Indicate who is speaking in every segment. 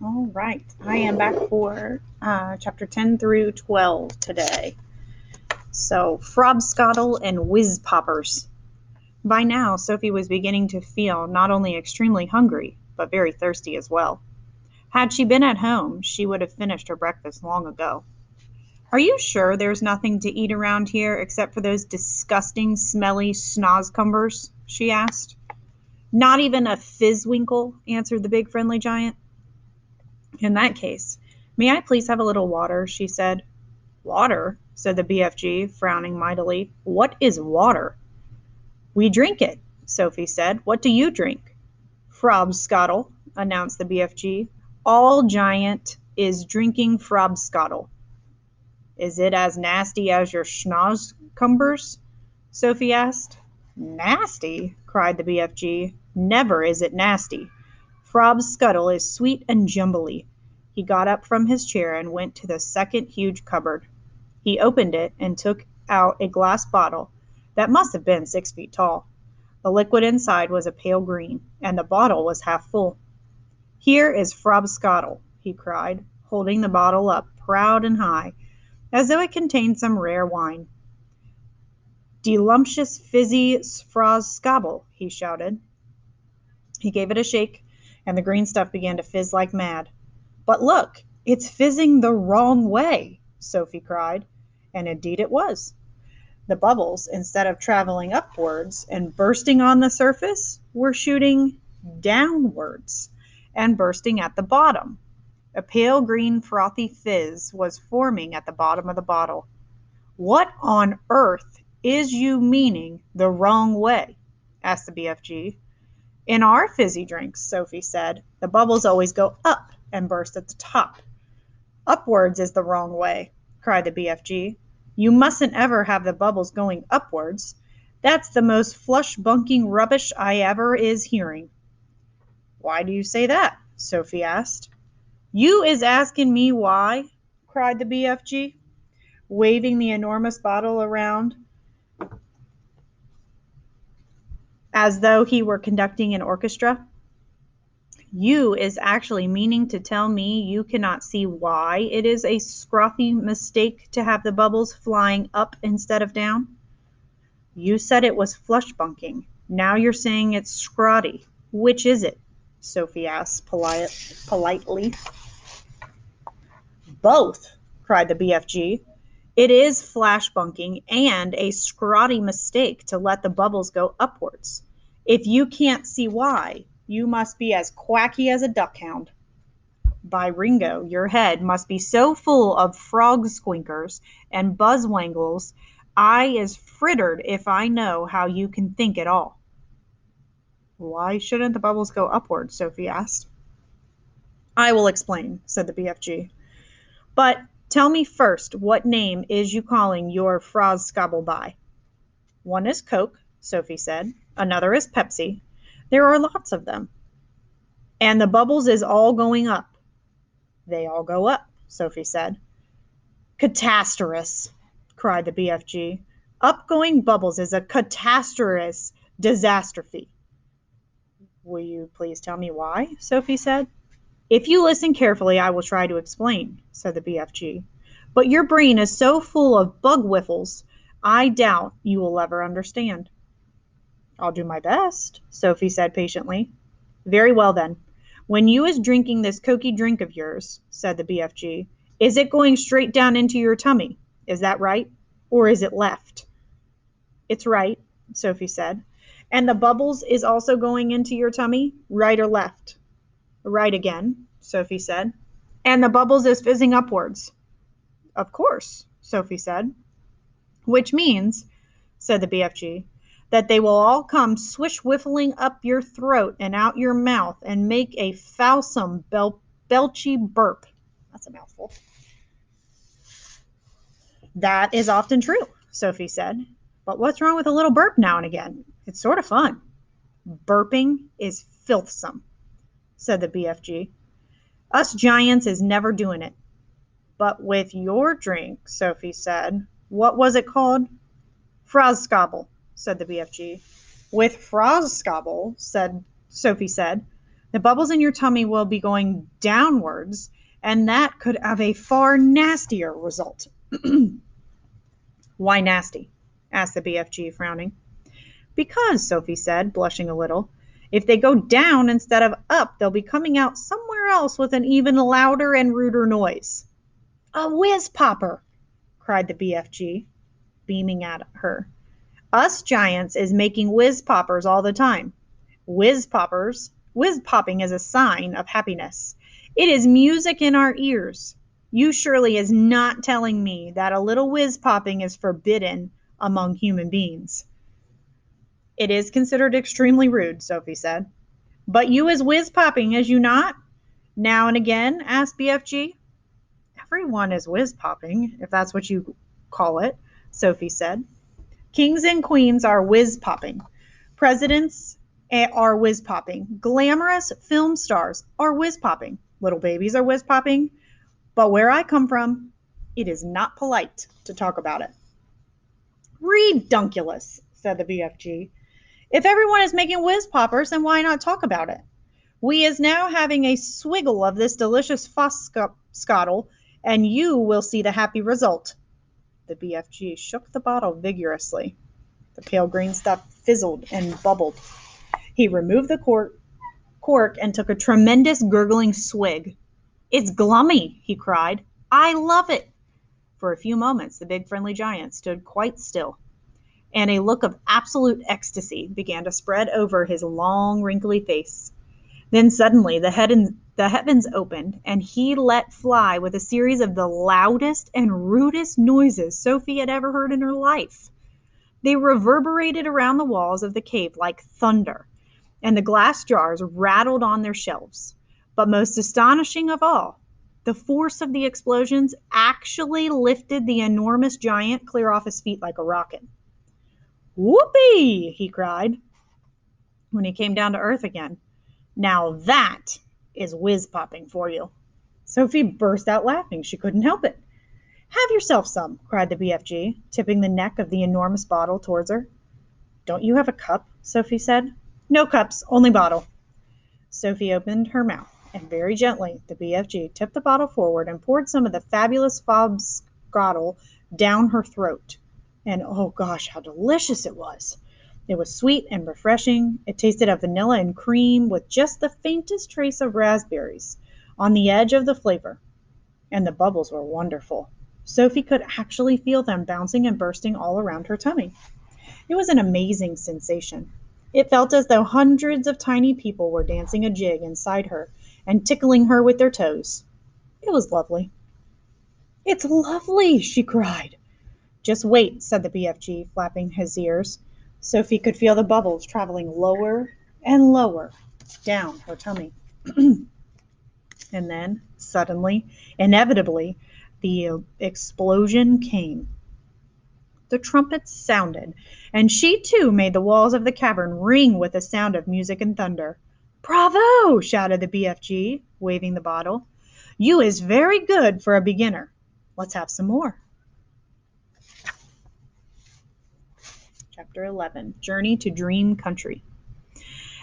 Speaker 1: All right, I am back for chapter 10 through 12 today. So, Frobscottle and Whiz Poppers. By now, Sophie was beginning to feel not only extremely hungry, but very thirsty as well. Had she been at home, she would have finished her breakfast long ago. Are you sure there's nothing to eat around here except for those disgusting, smelly snozcumbers? She asked. Not even a fizzwinkle, answered the big friendly giant. In that case, may I please have a little water? She said. Water, said the BFG, frowning mightily. What is water? We drink it, Sophie said. What do you drink? Frobscottle, announced the BFG. All giant is drinking Frobscottle. Is it as nasty as your schnozcumbers? Sophie asked. Nasty? Cried the BFG. Never is it nasty. Frobscuttle is sweet and jumbly. He got up from his chair and went to the second huge cupboard. He opened it and took out a glass bottle that must have been 6 feet tall. The liquid inside was a pale green, and the bottle was half full. Here is Frobscottle, he cried, holding the bottle up proud and high, as though it contained some rare wine. Delumptious fizzy Froscobble, he shouted. He gave it a shake, and the green stuff began to fizz like mad. But look, it's fizzing the wrong way, Sophie cried, and indeed it was. The bubbles, instead of traveling upwards and bursting on the surface, were shooting downwards and bursting at the bottom. A pale green frothy fizz was forming at the bottom of the bottle. What on earth is you meaning the wrong way? Asked the BFG. In our fizzy drinks, Sophie said, the bubbles always go up and burst at the top. Upwards is the wrong way, cried the BFG. You mustn't ever have the bubbles going upwards. That's the most flush-bunking rubbish I ever is hearing. Why do you say that? Sophie asked. You is asking me why? Cried the BFG, waving the enormous bottle around as though he were conducting an orchestra. You is actually meaning to tell me you cannot see why it is a scrothy mistake to have the bubbles flying up instead of down? You said it was flush bunking. Now you're saying it's scrotty. Which is it? Sophie asked politely. Both, cried the BFG. It is flash bunking and a scrotty mistake to let the bubbles go upwards. If you can't see why, you must be as quacky as a duckhound. By Ringo, your head must be so full of frog squinkers and buzzwangles, I is frittered if I know how you can think at all. Why shouldn't the bubbles go upward? Sophie asked. I will explain, said the BFG. But tell me first, what name is you calling your Froscobble by? One is Coke, Sophie said. Another is Pepsi. There are lots of them. And the bubbles is all going up. They all go up, Sophie said. Catastrophe, cried the BFG. Upgoing bubbles is a catastrophe disastrophe. Will you please tell me why? Sophie said. If you listen carefully, I will try to explain, said the BFG. But your brain is so full of bug whiffles, I doubt you will ever understand. I'll do my best, Sophie said patiently. Very well then. When you is drinking this cokey drink of yours, said the BFG, is it going straight down into your tummy? Is that right? Or is it left? It's right, Sophie said. And the bubbles is also going into your tummy, right or left? Right again, Sophie said. And the bubbles is fizzing upwards. Of course, Sophie said. Which means, said the BFG, that they will all come swish-whiffling up your throat and out your mouth and make a fowsome belchy burp. That's a mouthful. That is often true, Sophie said. But what's wrong with a little burp now and again? It's sort of fun. Burping is filthsome, said the BFG. Us giants is never doing it. But with your drink, Sophie said. What was it called? Froscobble, said the BFG. With Froscobble, Sophie said. The bubbles in your tummy will be going downwards, and that could have a far nastier result. Why nasty? Asked the BFG, frowning. Because, Sophie said, blushing a little, if they go down instead of up, they'll be coming out somewhere else with an even louder and ruder noise. A whiz popper, cried the BFG, beaming at her. Us giants is making whiz poppers all the time. Whiz popping is a sign of happiness. It is music in our ears. You surely is not telling me that a little whiz popping is forbidden among human beings. It is considered extremely rude, Sophie said. But you is whiz popping, is you not? Now and again, asked BFG. Everyone is whiz popping, if that's what you call it, Sophie said. Kings and queens are whiz popping. Presidents are whiz popping. Glamorous film stars are whiz popping. Little babies are whiz popping. But where I come from, it is not polite to talk about it. Redunculous, said the BFG. If everyone is making whiz poppers, then why not talk about it? We is now having a swiggle of this delicious Foscottle, and you will see the happy result. The BFG shook the bottle vigorously. The pale green stuff fizzled and bubbled. He removed the cork and took a tremendous gurgling swig. It's glummy, he cried. I love it. For a few moments, the big friendly giant stood quite still, and a look of absolute ecstasy began to spread over his long, wrinkly face. Then suddenly the heavens opened, and he let fly with a series of the loudest and rudest noises Sophie had ever heard in her life. They reverberated around the walls of the cave like thunder, and the glass jars rattled on their shelves. But most astonishing of all, the force of the explosions actually lifted the enormous giant clear off his feet like a rocket. Whoopee! He cried when he came down to earth again. Now that is whiz popping for you. Sophie burst out laughing. She couldn't help it. Have yourself some, cried the BFG, tipping the neck of the enormous bottle towards her. Don't you have a cup? Sophie said. No cups, only bottle. Sophie opened her mouth, and very gently the BFG tipped the bottle forward and poured some of the fabulous Foscottle down her throat. And oh gosh, how delicious it was! It was sweet and refreshing. It tasted of vanilla and cream with just the faintest trace of raspberries on the edge of the flavor. And the bubbles were wonderful. Sophie could actually feel them bouncing and bursting all around her tummy. It was an amazing sensation. It felt as though hundreds of tiny people were dancing a jig inside her and tickling her with their toes. It was lovely. It's lovely, she cried. Just wait, said the BFG, flapping his ears. Sophie could feel the bubbles traveling lower and lower down her tummy. And then, suddenly, inevitably, the explosion came. The trumpets sounded, and she too made the walls of the cavern ring with the sound of music and thunder. Bravo! Shouted the BFG, waving the bottle. You is very good for a beginner. Let's have some more. Chapter 11, Journey to Dream Country.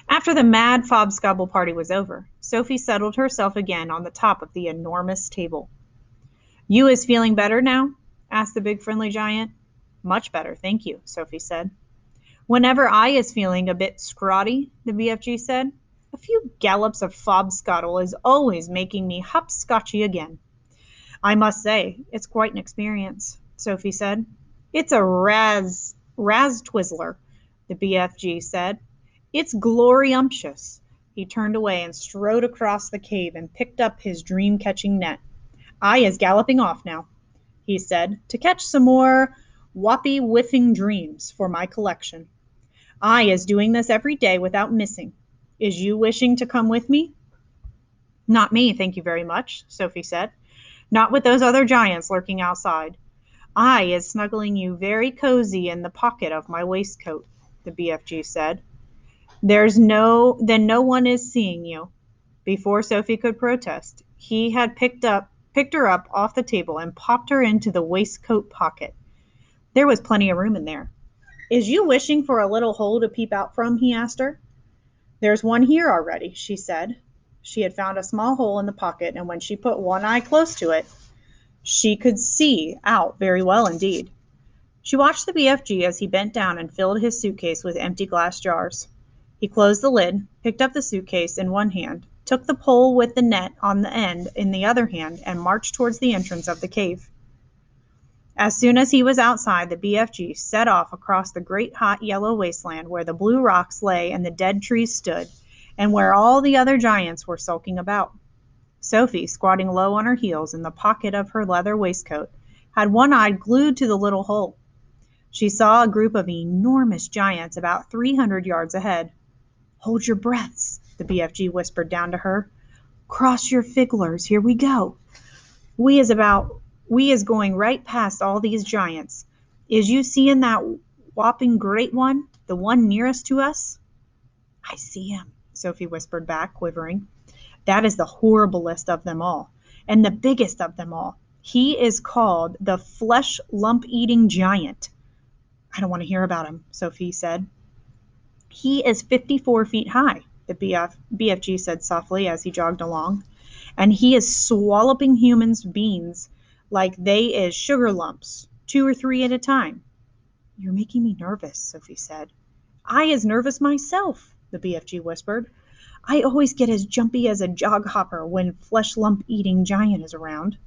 Speaker 1: After the mad Foscottle party was over, Sophie settled herself again on the top of the enormous table. You is feeling better now? Asked the big friendly giant. Much better, thank you, Sophie said. Whenever I is feeling a bit scrotty, the BFG said, a few gallops of Foscottle is always making me hopscotchy again. I must say, it's quite an experience, Sophie said. It's a Raz-twizzler, the BFG said. It's gloriumptious. He turned away and strode across the cave and picked up his dream-catching net. I is galloping off now, he said, to catch some more whoppy-whiffing dreams for my collection. I is doing this every day without missing. Is you wishing to come with me? Not me, thank you very much, Sophie said. Not with those other giants lurking outside. I is snuggling you very cozy in the pocket of my waistcoat, the BFG said. Then no one is seeing you. Before Sophie could protest, he had picked her up off the table and popped her into the waistcoat pocket. There was plenty of room in there. Is you wishing for a little hole to peep out from? He asked her. There's one here already, she said. She had found a small hole in the pocket, and when she put one eye close to it, she could see out very well indeed. She watched the BFG as he bent down and filled his suitcase with empty glass jars. He closed the lid, picked up the suitcase in one hand, took the pole with the net on the end in the other hand, and marched towards the entrance of the cave. As soon as he was outside, the BFG set off across the great hot yellow wasteland where the blue rocks lay and the dead trees stood, and where all the other giants were sulking about. Sophie, squatting low on her heels in the pocket of her leather waistcoat, had one eye glued to the little hole. She saw a group of enormous giants about 300 yards ahead. "Hold your breaths," the BFG whispered down to her. "Cross your figglers. Here we go. We is going right past all these giants. Is you seeing that whopping great one, the one nearest to us?" "I see him," Sophie whispered back, quivering. "That is the horriblest of them all, and the biggest of them all. He is called the flesh lump-eating giant." "I don't want to hear about him," Sophie said. "He is 54 feet high," the BFG said softly as he jogged along, "and he is swallowing humans' beans like they is sugar lumps, 2 or 3 at a time." "You're making me nervous," Sophie said. "I is nervous myself," the BFG whispered. "I always get as jumpy as a jog hopper when flesh lump eating giant is around."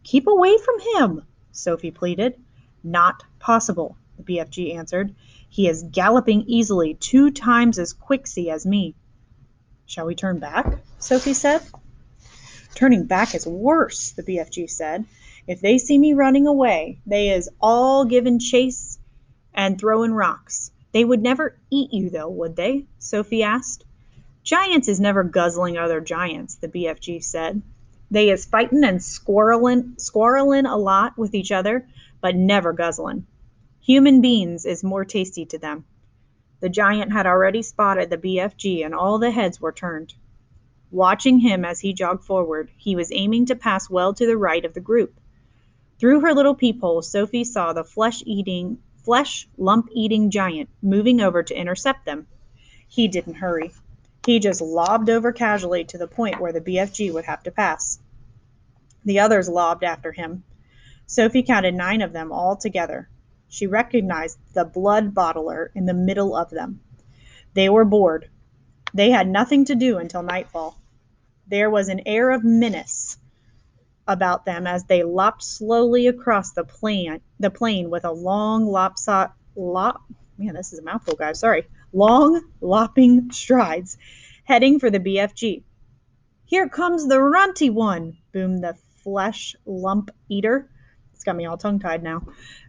Speaker 1: "Keep away from him," Sophie pleaded. "Not possible," the BFG answered. "He is galloping easily 2 times as quicksy as me." "Shall we turn back?" Sophie said. "Turning back is worse," the BFG said. "If they see me running away, they is all giving chase and throwing rocks. They would never eat you though, would they?" Sophie asked. "Giants is never guzzling other giants," the BFG said. "They is fighting and squarreling a lot with each other, but never guzzling. Human beings is more tasty to them." The giant had already spotted the BFG and all the heads were turned. Watching him as he jogged forward, he was aiming to pass well to the right of the group. Through her little peephole, Sophie saw the flesh lump-eating giant moving over to intercept them. He didn't hurry. He just lobbed over casually to the point where the BFG would have to pass. The others lobbed after him. Sophie counted 9 of them all together. She recognized the blood bottler in the middle of them. They were bored. They had nothing to do until nightfall. There was an air of menace about them as they lopped slowly across the plain with a long long lopping strides, heading for the BFG. "Here comes the runty one," boomed the flesh lump eater. It's got me all tongue-tied now.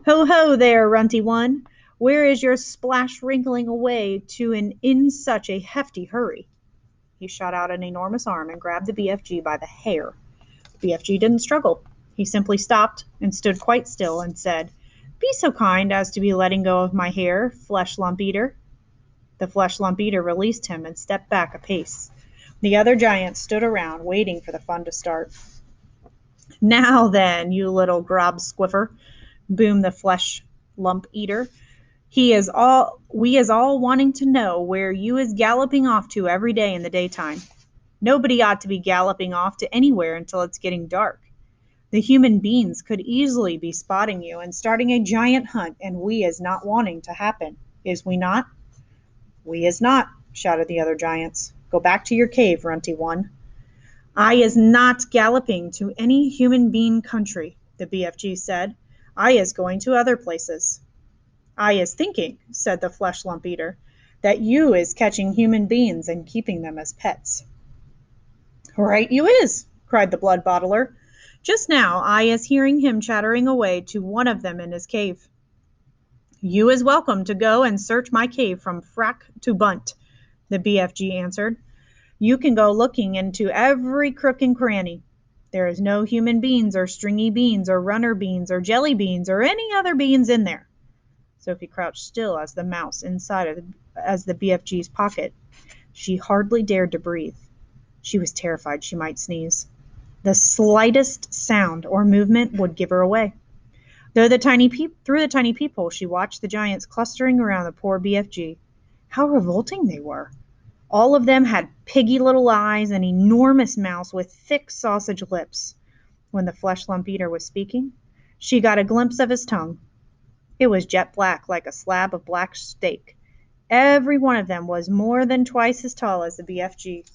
Speaker 1: "Ho, ho there, runty one. Where is your splash wrinkling away to in such a hefty hurry?" He shot out an enormous arm and grabbed the BFG by the hair. The BFG didn't struggle. He simply stopped and stood quite still and said, "Be so kind as to be letting go of my hair, flesh lump eater." The flesh lump eater released him and stepped back a pace. The other giants stood around, waiting for the fun to start. "Now then, you little grob squiffer," boomed the flesh lump eater. We is all wanting to know where you is galloping off to every day in the daytime. Nobody ought to be galloping off to anywhere until it's getting dark. The human beings could easily be spotting you and starting a giant hunt, and we is not wanting to happen. Is we not?" "We is not," shouted the other giants. "Go back to your cave, runty one." "I is not galloping to any human being country," the BFG said. "I is going to other places." "I is thinking," said the flesh lump eater, "that you is catching human beings and keeping them as pets." "Right you is," cried the blood bottler. "Just now I is hearing him chattering away to one of them in his cave." "You is welcome to go and search my cave from frack to bunt," the BFG answered. "You can go looking into every crook and cranny. There is no human beans or stringy beans or runner beans or jelly beans or any other beans in there." Sophie crouched still as the mouse inside the BFG's pocket. She hardly dared to breathe. She was terrified she might sneeze. The slightest sound or movement would give her away. Through the tiny peephole, she watched the giants clustering around the poor BFG. How revolting they were! All of them had piggy little eyes and enormous mouths with thick sausage lips. When the flesh lump eater was speaking, she got a glimpse of his tongue. It was jet black, like a slab of black steak. Every one of them was more than twice as tall as the BFG.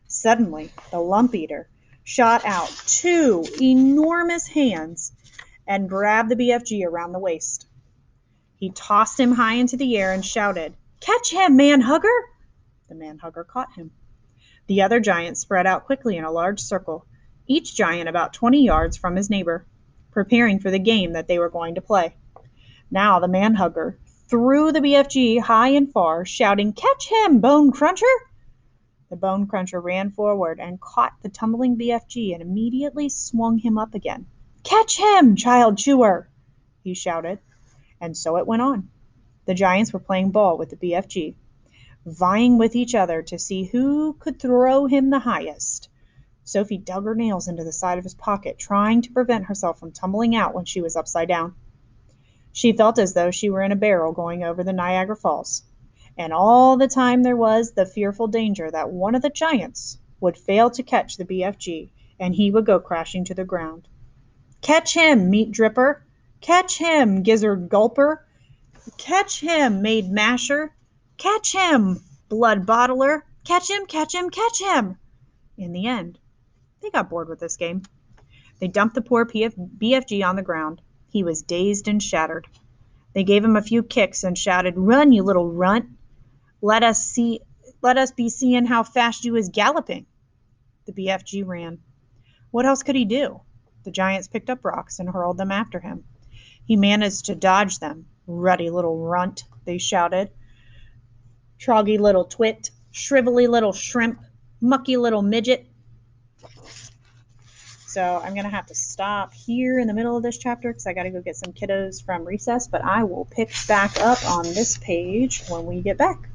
Speaker 1: Suddenly, the lump eater shot out two enormous hands and grabbed the BFG around the waist. He tossed him high into the air and shouted, "Catch him, man-hugger!" The man-hugger caught him. The other giants spread out quickly in a large circle, each giant about 20 yards from his neighbor, preparing for the game that they were going to play. Now the man-hugger threw the BFG high and far, shouting, "Catch him, Bone Cruncher!" The Bone Cruncher ran forward and caught the tumbling BFG and immediately swung him up again. "Catch him, Child Chewer!" he shouted. And so it went on. The giants were playing ball with the BFG, vying with each other to see who could throw him the highest. Sophie dug her nails into the side of his pocket, trying to prevent herself from tumbling out when she was upside down. She felt as though she were in a barrel going over the Niagara Falls. And all the time there was the fearful danger that one of the giants would fail to catch the BFG, and he would go crashing to the ground. "Catch him, Meat Dripper! Catch him, Gizzard Gulper! Catch him, Maid Masher! Catch him, Blood Bottler! Catch him, catch him, catch him!" In the end, they got bored with this game. They dumped the poor BFG on the ground. He was dazed and shattered. They gave him a few kicks and shouted, "Run, you little runt! Let us be seeing how fast you is galloping." The BFG ran. What else could he do? The giants picked up rocks and hurled them after him. He managed to dodge them. "Ruddy little runt," they shouted. "Troggy little twit, shrivelly little shrimp, mucky little midget." So I'm going to have to stop here in the middle of this chapter because I got to go get some kiddos from recess, but I will pick back up on this page when we get back.